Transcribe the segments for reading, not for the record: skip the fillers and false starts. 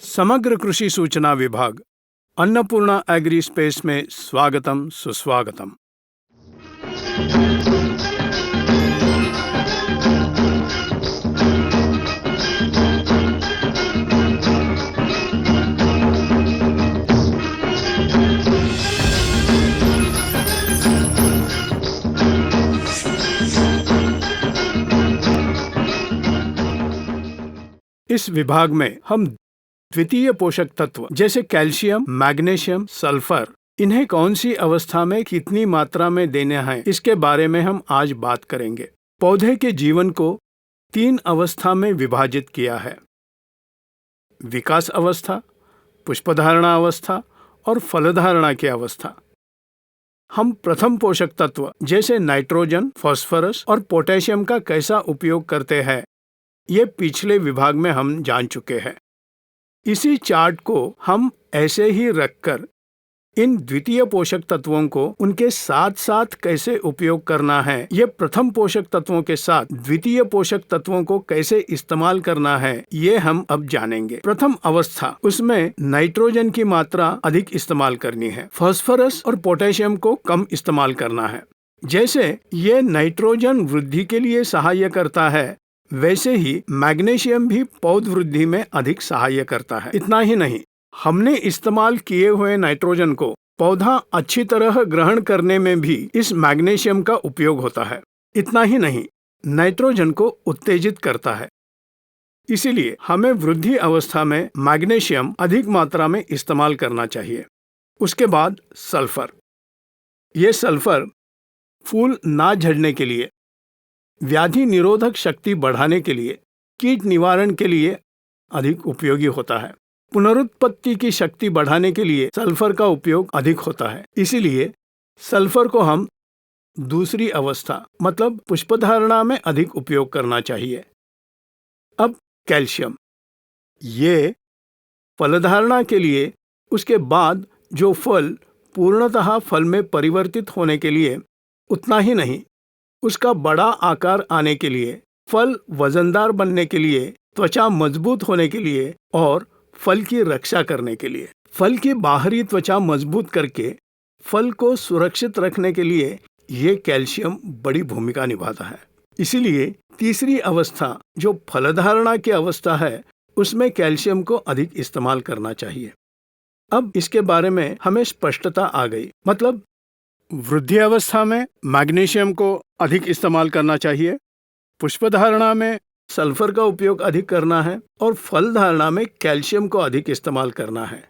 समग्र कृषि सूचना विभाग अन्नपूर्णा एग्री स्पेस में स्वागतम सुस्वागतम। इस विभाग में हम द्वितीय पोषक तत्व जैसे कैल्शियम, मैग्नीशियम, सल्फर इन्हें कौन सी अवस्था में कितनी मात्रा में देने हैं इसके बारे में हम आज बात करेंगे। पौधे के जीवन को 3 अवस्था में विभाजित किया है: विकास अवस्था, पुष्पधारणा अवस्था और फलधारणा की अवस्था। हम प्रथम पोषक तत्व जैसे नाइट्रोजन, फास्फोरस और पोटेशियम का कैसा उपयोग करते हैं ये पिछले विभाग में हम जान चुके हैं। इसी चार्ट को हम ऐसे ही रखकर इन द्वितीय पोषक तत्वों को उनके साथ साथ कैसे उपयोग करना है, ये प्रथम पोषक तत्वों के साथ द्वितीय पोषक तत्वों को कैसे इस्तेमाल करना है ये हम अब जानेंगे। प्रथम अवस्था, उसमें नाइट्रोजन की मात्रा अधिक इस्तेमाल करनी है, फास्फोरस और पोटेशियम को कम इस्तेमाल करना है। जैसे ये नाइट्रोजन वृद्धि के लिए सहाय करता है, वैसे ही मैग्नीशियम भी पौध वृद्धि में अधिक सहाय करता है। इतना ही नहीं, हमने इस्तेमाल किए हुए नाइट्रोजन को पौधा अच्छी तरह ग्रहण करने में भी इस मैग्नीशियम का उपयोग होता है। इतना ही नहीं, नाइट्रोजन को उत्तेजित करता है। इसीलिए हमें वृद्धि अवस्था में मैग्नीशियम अधिक मात्रा में इस्तेमाल करना चाहिए। उसके बाद सल्फर। ये सल्फर फूल ना झड़ने के लिए, व्याधि निरोधक शक्ति बढ़ाने के लिए, कीट निवारण के लिए अधिक उपयोगी होता है। पुनरुत्पत्ति की शक्ति बढ़ाने के लिए सल्फर का उपयोग अधिक होता है। इसीलिए सल्फर को हम दूसरी अवस्था मतलब पुष्पधारणा में अधिक उपयोग करना चाहिए। अब कैल्शियम, ये फलधारणा के लिए, उसके बाद जो फल पूर्णतः फल में परिवर्तित होने के लिए, उतना ही नहीं, उसका बड़ा आकार आने के लिए, फल वजनदार बनने के लिए, त्वचा मजबूत होने के लिए और फल की रक्षा करने के लिए। फल की बाहरी त्वचा मजबूत करके फल को सुरक्षित रखने के लिए ये कैल्शियम बड़ी भूमिका निभाता है। इसीलिए तीसरी अवस्था जो फलधारणा की अवस्था है, उसमें कैल्शियम को अधिक इस्तेमाल करना चाहिए। अब इसके बारे में हमें स्पष्टता आ गई। मतलब वृद्धि अवस्था में मैग्नीशियम को अधिक इस्तेमाल करना चाहिए, पुष्पधारणा में सल्फर का उपयोग अधिक करना है और फल धारणा में कैल्शियम को अधिक इस्तेमाल करना है।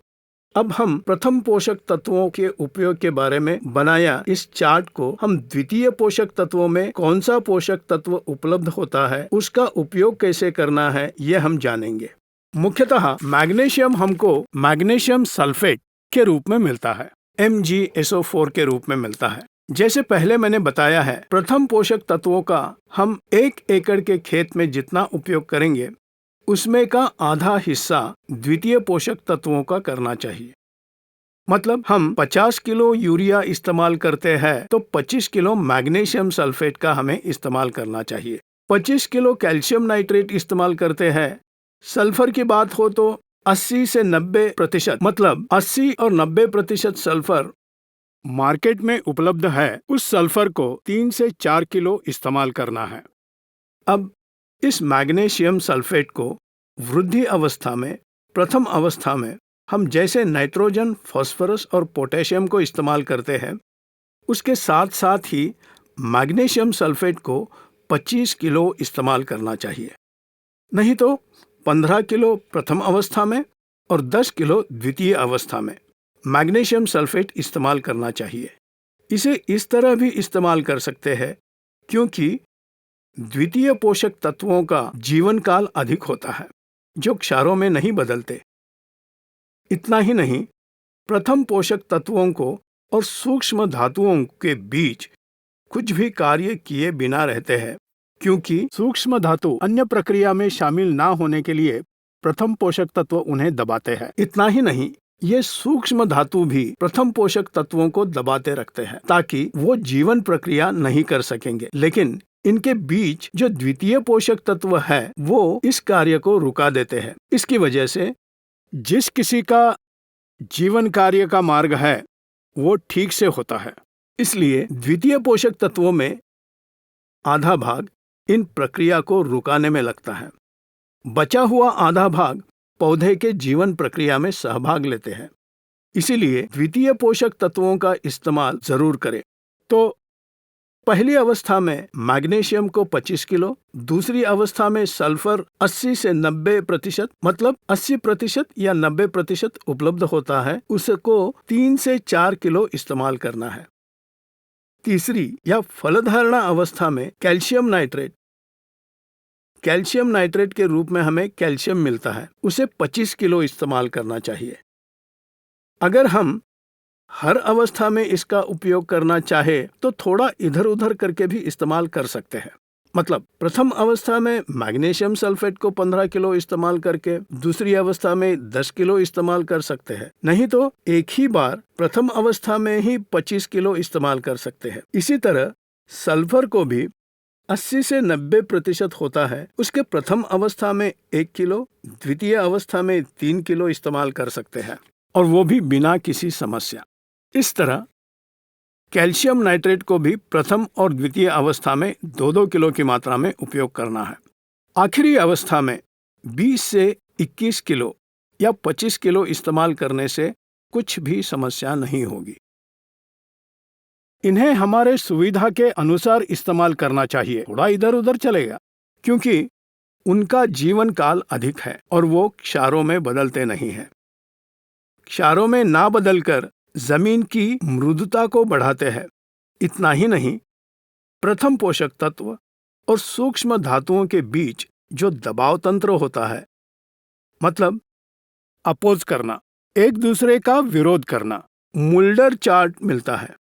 अब हम प्रथम पोषक तत्वों के उपयोग के बारे में बनाया इस चार्ट को हम द्वितीय पोषक तत्वों में कौन सा पोषक तत्व उपलब्ध होता है, उसका उपयोग कैसे करना है, ये हम जानेंगे। मुख्यतः मैग्नीशियम हमको मैग्नीशियम सल्फेट के रूप में मिलता है, MgSO4 के रूप में मिलता है। जैसे पहले मैंने बताया है, प्रथम पोषक तत्वों का हम 1 एकड़ के खेत में जितना उपयोग करेंगे, उसमें का आधा हिस्सा द्वितीय पोषक तत्वों का करना चाहिए। मतलब हम 50 किलो यूरिया इस्तेमाल करते हैं तो 25 किलो मैग्नीशियम सल्फेट का हमें इस्तेमाल करना चाहिए। 25 किलो कैल्शियम नाइट्रेट इस्तेमाल करते हैं। सल्फर की बात हो तो 80 से 90%, मतलब 80 और 90% सल्फर मार्केट में उपलब्ध है। उस सल्फर को 3 से 4 किलो इस्तेमाल करना है। अब इस मैग्नीशियम सल्फेट को वृद्धि अवस्था में, प्रथम अवस्था में हम जैसे नाइट्रोजन, फास्फोरस और पोटेशियम को इस्तेमाल करते हैं, उसके साथ साथ ही मैग्नीशियम सल्फेट को 25 किलो इस्तेमाल करना चाहिए। नहीं तो 15 किलो प्रथम अवस्था में और 10 किलो द्वितीय अवस्था में मैग्नीशियम सल्फेट इस्तेमाल करना चाहिए। इसे इस तरह भी इस्तेमाल कर सकते हैं क्योंकि द्वितीय पोषक तत्वों का जीवन काल अधिक होता है जो क्षारों में नहीं बदलते। इतना ही नहीं, प्रथम पोषक तत्वों को और सूक्ष्म धातुओं के बीच कुछ भी कार्य किए बिना रहते हैं क्योंकि सूक्ष्म धातु अन्य प्रक्रिया में शामिल ना होने के लिए प्रथम पोषक तत्व उन्हें दबाते हैं। इतना ही नहीं, ये सूक्ष्म धातु भी प्रथम पोषक तत्वों को दबाते रखते हैं ताकि वो जीवन प्रक्रिया नहीं कर सकेंगे। लेकिन इनके बीच जो द्वितीय पोषक तत्व है वो इस कार्य को रुका देते हैं। इसकी वजह से जिस किसी का जीवन कार्य का मार्ग है वो ठीक से होता है। इसलिए द्वितीय पोषक तत्वों में आधा भाग इन प्रक्रिया को रुकाने में लगता है। बचा हुआ आधा भाग पौधे के जीवन प्रक्रिया में सहभाग लेते हैं। इसीलिए द्वितीय पोषक तत्वों का इस्तेमाल जरूर करें। तो पहली अवस्था में मैग्नीशियम को 25 किलो, दूसरी अवस्था में सल्फर 80 से 90% मतलब 80% या 90% उपलब्ध होता है, उसको 3 से 4 किलो इस्तेमाल करना है। तीसरी या फलधारणा अवस्था में कैल्शियम नाइट्रेट के रूप में हमें कैल्शियम मिलता है, उसे 25 किलो इस्तेमाल करना चाहिए। अगर हम हर अवस्था में इसका उपयोग करना चाहे तो थोड़ा इधर उधर करके भी इस्तेमाल कर सकते हैं। मतलब प्रथम अवस्था में मैग्नीशियम सल्फेट को 15 किलो इस्तेमाल करके दूसरी अवस्था में 10 किलो इस्तेमाल कर सकते हैं, नहीं तो एक ही बार प्रथम अवस्था में ही 25 किलो इस्तेमाल कर सकते हैं। इसी तरह सल्फर को भी 80 से 90% होता है, उसके प्रथम अवस्था में 1 किलो, द्वितीय अवस्था में 3 किलो इस्तेमाल कर सकते हैं, और वो भी बिना किसी समस्या। इस तरह कैल्शियम नाइट्रेट को भी प्रथम और द्वितीय अवस्था में 2-2 किलो की मात्रा में उपयोग करना है। आखिरी अवस्था में 20 से 21 किलो या 25 किलो इस्तेमाल करने से कुछ भी समस्या नहीं होगी। इन्हें हमारे सुविधा के अनुसार इस्तेमाल करना चाहिए, थोड़ा इधर उधर चलेगा, क्योंकि उनका जीवन काल अधिक है और वो क्षारों में बदलते नहीं हैं। क्षारों में ना बदलकर जमीन की मृदुता को बढ़ाते हैं। इतना ही नहीं, प्रथम पोषक तत्व और सूक्ष्म धातुओं के बीच जो दबाव तंत्र होता है, मतलब अपोज करना, एक दूसरे का विरोध करना, मुल्डर चार्ट मिलता है।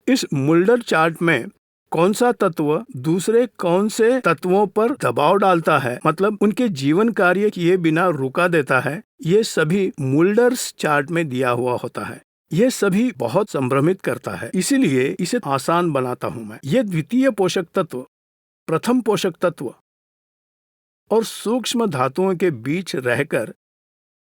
इस मुल्डर चार्ट में कौन सा तत्व दूसरे कौन से तत्वों पर दबाव डालता है, मतलब उनके जीवन कार्य किए बिना रुका देता है, ये सभी मुल्डर्स चार्ट में दिया हुआ होता है। ये सभी बहुत संभ्रमित करता है, इसीलिए इसे आसान बनाता हूं मैं। ये द्वितीय पोषक तत्व, प्रथम पोषक तत्व और सूक्ष्म धातुओं के बीच रहकर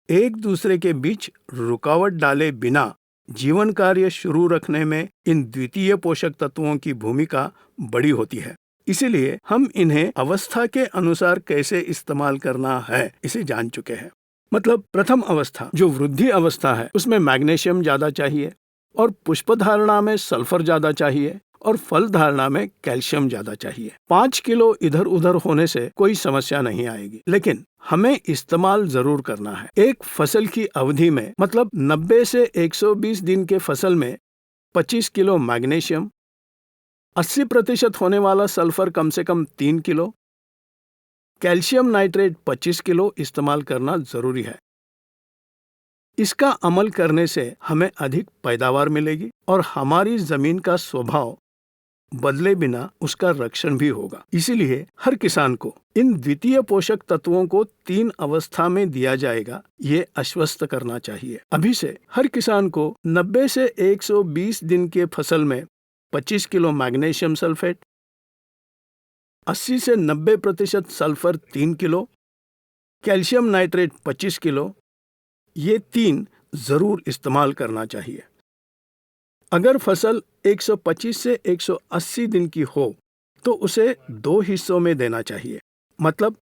एक दूसरे के बीच रुकावट डाले बिना जीवन कार्य शुरू रखने में इन द्वितीय पोषक तत्वों की भूमिका बड़ी होती है। इसीलिए हम इन्हें अवस्था के अनुसार कैसे इस्तेमाल करना है इसे जान चुके हैं। मतलब प्रथम अवस्था जो वृद्धि अवस्था है, उसमें मैग्नीशियम ज्यादा चाहिए और पुष्प धारणा में सल्फर ज्यादा चाहिए और फल धारणा में कैल्शियम ज्यादा चाहिए। 5 किलो इधर उधर होने से कोई समस्या नहीं आएगी, लेकिन हमें इस्तेमाल जरूर करना है। एक फसल की अवधि में, मतलब 90 से 120 दिन के फसल में 25 किलो मैग्नीशियम, 80% होने वाला सल्फर कम से कम 3 किलो, कैल्शियम नाइट्रेट 25 किलो इस्तेमाल करना जरूरी है। इसका अमल करने से हमें अधिक पैदावार मिलेगी और हमारी जमीन का स्वभाव बदले बिना उसका रक्षण भी होगा। इसीलिए हर किसान को इन द्वितीय पोषक तत्वों को 3 अवस्था में दिया जाएगा, ये आश्वस्त करना चाहिए। अभी से हर किसान को 90 से 120 दिन के फसल में 25 किलो मैग्नीशियम सल्फेट, 80 से 90% sulphur 3 kilo, calcium nitrate 25 kilo, ये 3 जरूर इस्तेमाल करना चाहिए। अगर फसल 125 से 180 दिन की हो तो उसे 2 हिस्सों में देना चाहिए। मतलब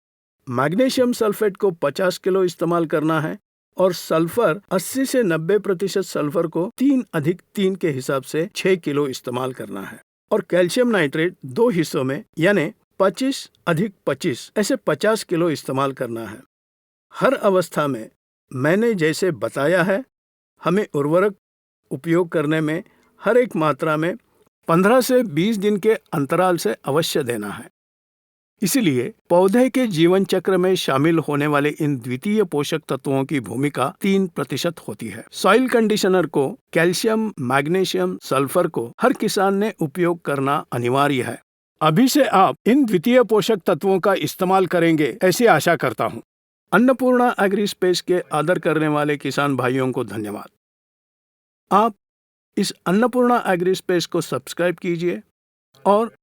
मैग्नीशियम सल्फेट को 50 किलो इस्तेमाल करना है और सल्फर 80 से 90% सल्फर को 3+3 के हिसाब से 6 किलो इस्तेमाल करना है, और कैल्शियम नाइट्रेट 2 हिस्सों में यानी 25+25 ऐसे 50 किलो इस्तेमाल करना है। हर अवस्था में मैंने जैसे बताया है, हमें उर्वरक उपयोग करने में हर एक मात्रा में 15 से 20 दिन के अंतराल से अवश्य देना है। इसलिए पौधे के जीवन चक्र में शामिल होने वाले इन द्वितीय पोषक तत्वों की भूमिका 3% होती है। सॉइल कंडीशनर को कैल्शियम, मैग्नीशियम, सल्फर को हर किसान ने उपयोग करना अनिवार्य है। अभी से आप इन द्वितीय पोषक तत्वों का इस्तेमाल करेंगे ऐसी आशा करता हूँ। अन्नपूर्णा एग्री स्पेस के आदर करने वाले किसान भाइयों को धन्यवाद। आप इस अन्नपूर्णा एग्री स्पेस को सब्सक्राइब कीजिए और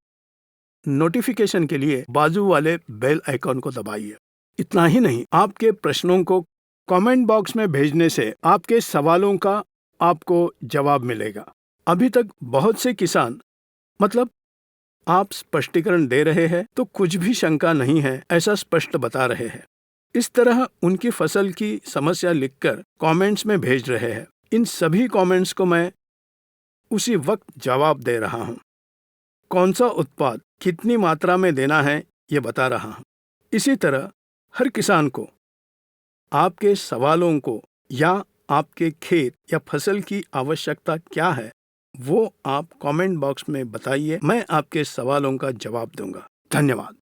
नोटिफिकेशन के लिए बाजू वाले बेल आइकॉन को दबाइए। इतना ही नहीं, आपके प्रश्नों को कमेंट बॉक्स में भेजने से आपके सवालों का आपको जवाब मिलेगा। अभी तक बहुत से किसान आप स्पष्टीकरण दे रहे हैं तो कुछ भी शंका नहीं है ऐसा स्पष्ट बता रहे हैं। इस तरह उनकी फसल की समस्या लिखकर कमेंट्स में भेज रहे हैं। इन सभी कमेंट्स को मैं उसी वक्त जवाब दे रहा हूँ। कौन सा उत्पाद कितनी मात्रा में देना है ये बता रहा हूँ। इसी तरह हर किसान को आपके सवालों को या आपके खेत या फसल की आवश्यकता क्या है वो आप कमेंट बॉक्स में बताइए। मैं आपके सवालों का जवाब दूंगा। धन्यवाद।